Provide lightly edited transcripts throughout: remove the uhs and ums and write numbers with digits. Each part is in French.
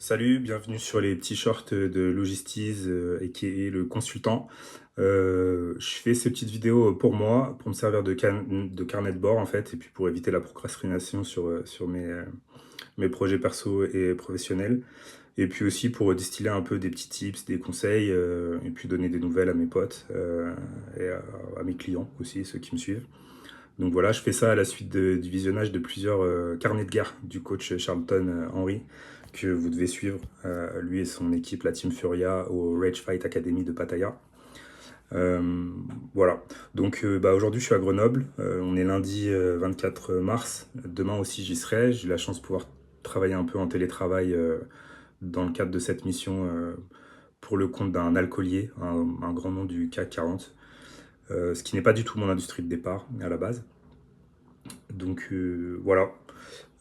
Salut, bienvenue sur les petits shorts de Logistiz, aka le consultant. Je fais ces petites vidéos pour moi, pour me servir de carnet de bord en fait, et puis pour éviter la procrastination sur mes projets perso et professionnels. Et puis aussi pour distiller un peu des petits tips, des conseils, et puis donner des nouvelles à mes potes et à mes clients aussi, ceux qui me suivent. Donc voilà, je fais ça à la suite du visionnage de plusieurs carnets de guerre du coach Charlton Henry, que vous devez suivre, lui et son équipe, la Team Furia, au Rage Fight Academy de Pattaya. Euh, voilà, donc aujourd'hui je suis à Grenoble, on est lundi 24 mars, demain aussi j'y serai, j'ai eu la chance de pouvoir travailler un peu en télétravail dans le cadre de cette mission pour le compte d'un alcoolier, un grand nom du CAC 40, ce qui n'est pas du tout mon industrie de départ à la base. Donc voilà,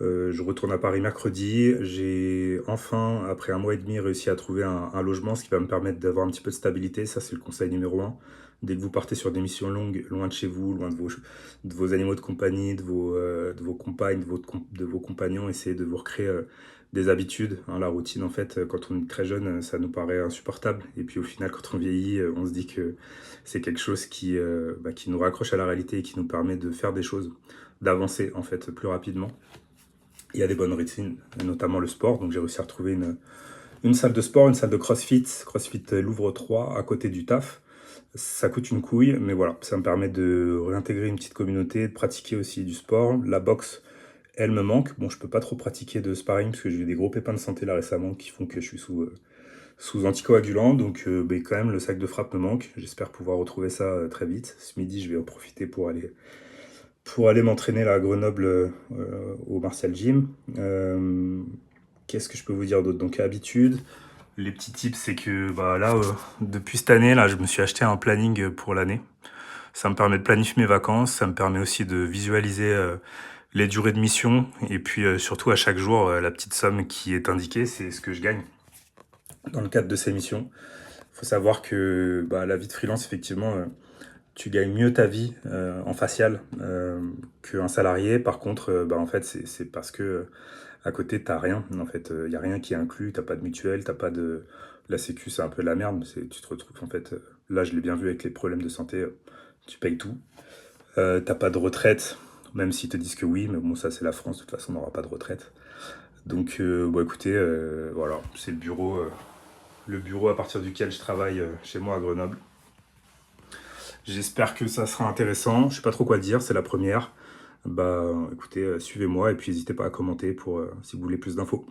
je retourne à Paris mercredi. J'ai enfin, après un mois et demi, réussi à trouver un logement, ce qui va me permettre d'avoir un petit peu de stabilité. Ça, c'est le conseil numéro un. Dès que vous partez sur des missions longues, loin de chez vous, loin de vos animaux de compagnie, de vos compagnes, de vos compagnons, essayez de vous recréer des habitudes. Hein. La routine, en fait, quand on est très jeune, ça nous paraît insupportable. Et puis au final, quand on vieillit, on se dit que c'est quelque chose qui nous raccroche à la réalité et qui nous permet de faire des choses, d'avancer en fait plus rapidement. Il y a des bonnes routines, notamment le sport. Donc j'ai réussi à retrouver une salle de sport, une salle de CrossFit, CrossFit Louvre 3 à côté du taf. Ça coûte une couille, mais voilà, ça me permet de réintégrer une petite communauté, de pratiquer aussi du sport. La boxe, elle me manque. Bon, je peux pas trop pratiquer de sparring parce que j'ai eu des gros pépins de santé là récemment qui font que je suis sous anticoagulant. Donc quand même, le sac de frappe me manque. J'espère pouvoir retrouver ça très vite. Ce midi, je vais en profiter pour aller m'entraîner là, à Grenoble au Martial Gym. Qu'est-ce que je peux vous dire d'autre? Donc, habitude, les petits tips, c'est que bah, là, depuis cette année, là, je me suis acheté un planning pour l'année. Ça me permet de planifier mes vacances, ça me permet aussi de visualiser les durées de mission, et puis surtout à chaque jour, la petite somme qui est indiquée, c'est ce que je gagne dans le cadre de ces missions. Il faut savoir que bah, la vie de freelance, effectivement, tu gagnes mieux ta vie en facial qu'un salarié. Par contre, en fait, c'est parce que à côté, t'as rien. En fait, il n'y a rien qui est inclus. T'as pas de mutuelle, t'as pas de... La sécu, c'est un peu la merde. Tu te retrouves, en fait... là, je l'ai bien vu avec les problèmes de santé. Tu payes tout. T'as pas de retraite, même s'ils te disent que oui. Mais bon, ça, c'est la France. De toute façon, on n'aura pas de retraite. Donc, écoutez, voilà. C'est le bureau à partir duquel je travaille chez moi à Grenoble. J'espère que ça sera intéressant. Je sais pas trop quoi dire, c'est la première. Bah écoutez, suivez-moi et puis n'hésitez pas à commenter pour si vous voulez plus d'infos.